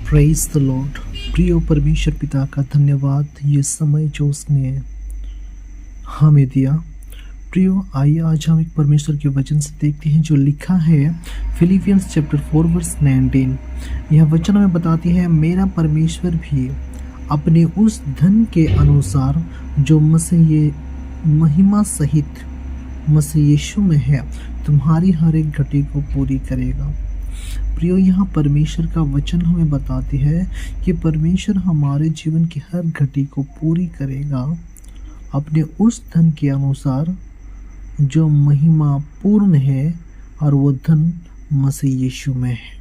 Praise the Lord. प्रिय परमेश्वर पिता का धन्यवाद ये समय जो उसने हमें दिया। प्रियो आइए आज हम एक परमेश्वर के वचन से देखते हैं जो लिखा है फिलिपियंस चैप्टर 4 वर्स 19। यह वचन हमें बताती है, मेरा परमेश्वर भी अपने उस धन के अनुसार जो महिमा सहित मसीह यीशु में है तुम्हारी हर एक घटी को पूरी करेगा। प्रियो यहाँ परमेश्वर का वचन हमें बताती है कि परमेश्वर हमारे जीवन की हर घटी को पूरी करेगा अपने उस धन के अनुसार जो महिमा पूर्ण है, और वो धन मसीह यीशु में है।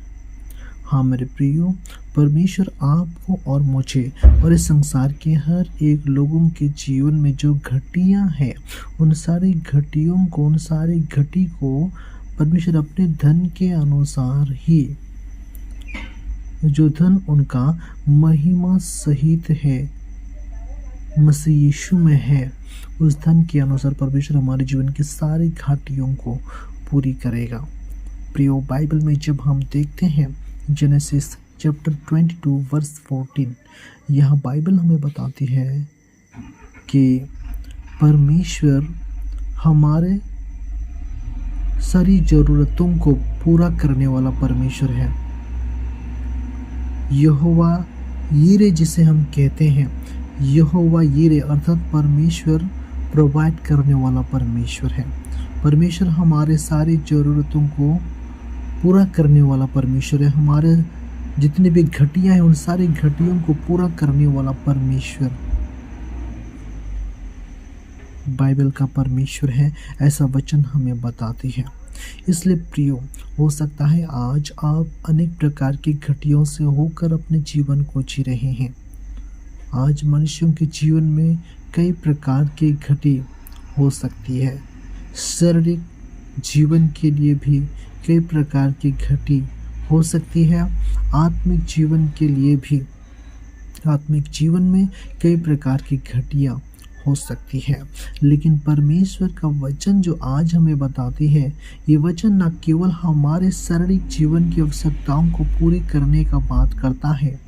हाँ मेरे प्रियो, परमेश्वर आपको और मुझे और इस संसार के हर एक लोगों के जीवन में जो घटियां हैं उन सारी घटी को परमेश्वर अपने धन के अनुसार ही, जो धन उनका महिमा सहित है मसीह यीशु में है, उस धन के अनुसार परमेश्वर हमारे जीवन की सारी घाटियों को पूरी करेगा। प्रियो बाइबल में जब हम देखते हैं जेनेसिस चैप्टर 22 वर्स 14, यह बाइबल हमें बताती है कि परमेश्वर हमारे सारी ज़रूरतों को पूरा करने वाला परमेश्वर है। यहोवा यीरे जिसे हम कहते हैं, यहोवा यीरे अर्थात परमेश्वर प्रोवाइड करने वाला परमेश्वर है। परमेश्वर हमारे सारी ज़रूरतों को पूरा करने वाला परमेश्वर है। हमारे जितनी भी घटियां हैं उन सारी घटियों को पूरा करने वाला परमेश्वर बाइबल का परमेश्वर है, ऐसा वचन हमें बताती है। इसलिए प्रियो, हो सकता है आज आप अनेक प्रकार की घटियों से होकर अपने जीवन को जी रहे हैं। आज मनुष्यों के जीवन में कई प्रकार की घटी हो सकती है। शारीरिक जीवन के लिए भी कई प्रकार की घटी हो सकती है। आत्मिक जीवन के लिए भी, आत्मिक जीवन में कई प्रकार की घटियाँ हो सकती है। लेकिन परमेश्वर का वचन जो आज हमें बताती है, ये वचन न केवल हमारे शारीरिक जीवन की आवश्यकताओं को पूरी करने का बात करता है,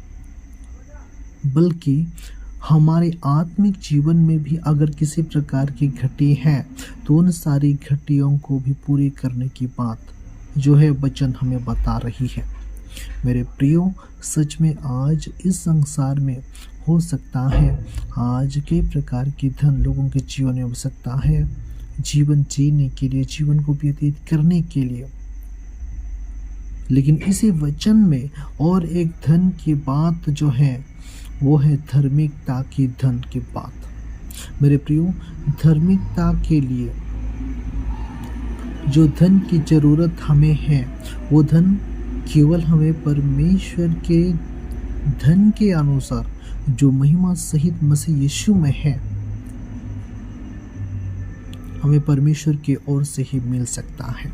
बल्कि हमारे आत्मिक जीवन में भी अगर किसी प्रकार की घटी है तो उन सारी घटियों को भी पूरी करने की बात जो है वचन हमें बता रही है। मेरे प्रियो, सच में आज इस संसार में हो सकता है आज कई प्रकार की धन लोगों के जीवन में आवश्यकता है, जीवन जीने के लिए, जीवन को व्यतीत करने के लिए। लेकिन इसी वचन में और एक धन की बात जो है वो है धार्मिकता की धन की बात। मेरे प्रियो, धार्मिकता के लिए जो धन की जरूरत हमें है, वो धन केवल हमें परमेश्वर के धन के अनुसार जो महिमा सहित मसीह यीशु में है, हमें परमेश्वर की ओर से ही मिल सकता है।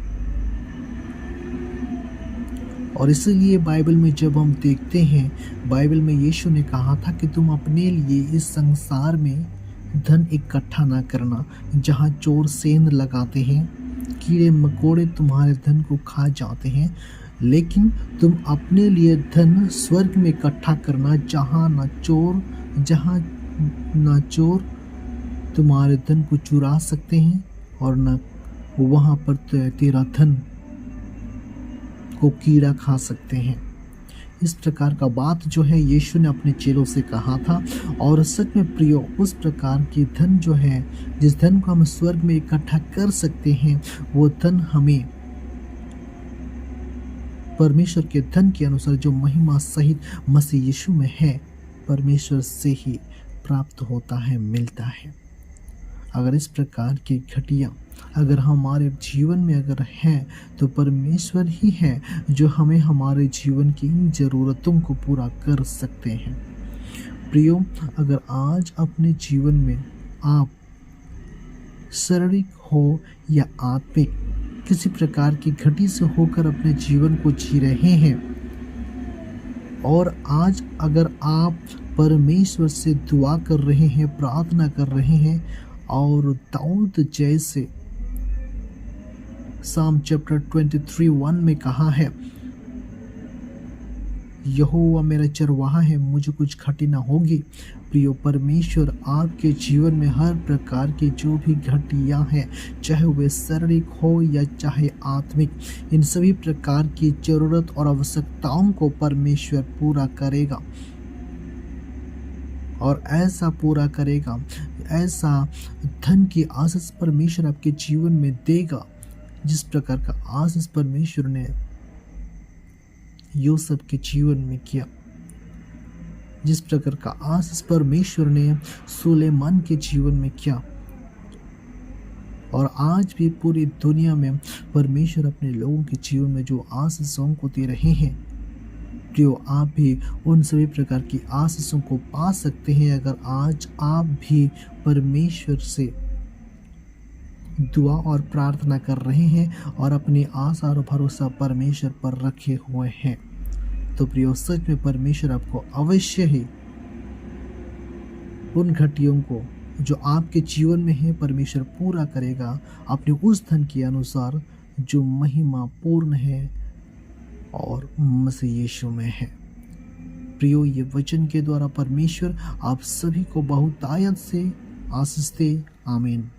और इसलिए बाइबल में जब हम देखते हैं, बाइबल में यीशु ने कहा था कि तुम अपने लिए इस संसार में धन इकट्ठा ना करना, जहाँ चोर सेंध लगाते हैं, कीड़े मकोड़े तुम्हारे धन को खा जाते हैं, लेकिन तुम अपने लिए धन स्वर्ग में इकट्ठा करना, जहाँ न चोर तुम्हारे धन को चुरा सकते हैं और न वहाँ पर तेरा धन को कीड़ा खा सकते हैं। इस प्रकार का बात जो है यीशु ने अपने चेलों से कहा था। और सच में प्रियो, उस प्रकार की धन जो है, जिस धन को हम स्वर्ग में इकट्ठा कर सकते हैं, वो धन हमें परमेश्वर के धन के अनुसार जो महिमा सहित मसीह यीशु में है, परमेश्वर से ही प्राप्त होता है, मिलता है। अगर इस प्रकार की घटियाँ अगर हमारे जीवन में अगर हैं, तो परमेश्वर ही है जो हमें हमारे जीवन की इन ज़रूरतों को पूरा कर सकते हैं। प्रियो, अगर आज अपने जीवन में आप शारीरिक हो या आत्मिक किसी प्रकार की घटी से होकर अपने जीवन को जी रहे हैं, और आज अगर आप परमेश्वर से दुआ कर रहे हैं, प्रार्थना कर रहे हैं, और दाऊद जैसे साम चैप्टर 23:1 में कहा है, यहोवा मेरा चरवाहा है, मुझे कुछ घटी ना होगी। प्रियो परमेश्वर आपके जीवन में हर प्रकार की जो भी घटियाँ हैं, चाहे वे शारीरिक हो या चाहे आत्मिक, इन सभी प्रकार की जरूरत और आवश्यकताओं को परमेश्वर पूरा करेगा। और ऐसा पूरा करेगा, ऐसा धन की आशीष परमेश्वर आपके जीवन में देगा, जिस प्रकार का आशीष परमेश्वर ने यूसुफ के जीवन में किया, जिस प्रकार का आशीष परमेश्वर ने सुलेमान के जीवन में किया। और आज भी पूरी दुनिया में परमेश्वर अपने लोगों के जीवन में जो आशीषों को दे रहे हैं, जो आप भी उन सभी प्रकार की आशीषों को पा सकते हैं अगर आज आप भी परमेश्वर से दुआ और प्रार्थना कर रहे हैं और अपनी आशा और भरोसा परमेश्वर पर रखे हुए हैं। तो प्रियो, सच में परमेश्वर आपको अवश्य ही उन घटियों को जो आपके जीवन में है परमेश्वर पूरा करेगा, अपने उस धन के अनुसार जो महिमा पूर्ण है और मसीह यीशु में है। प्रियो, ये वचन के द्वारा परमेश्वर आप सभी को बहुतायत से आशीष दे। आमीन।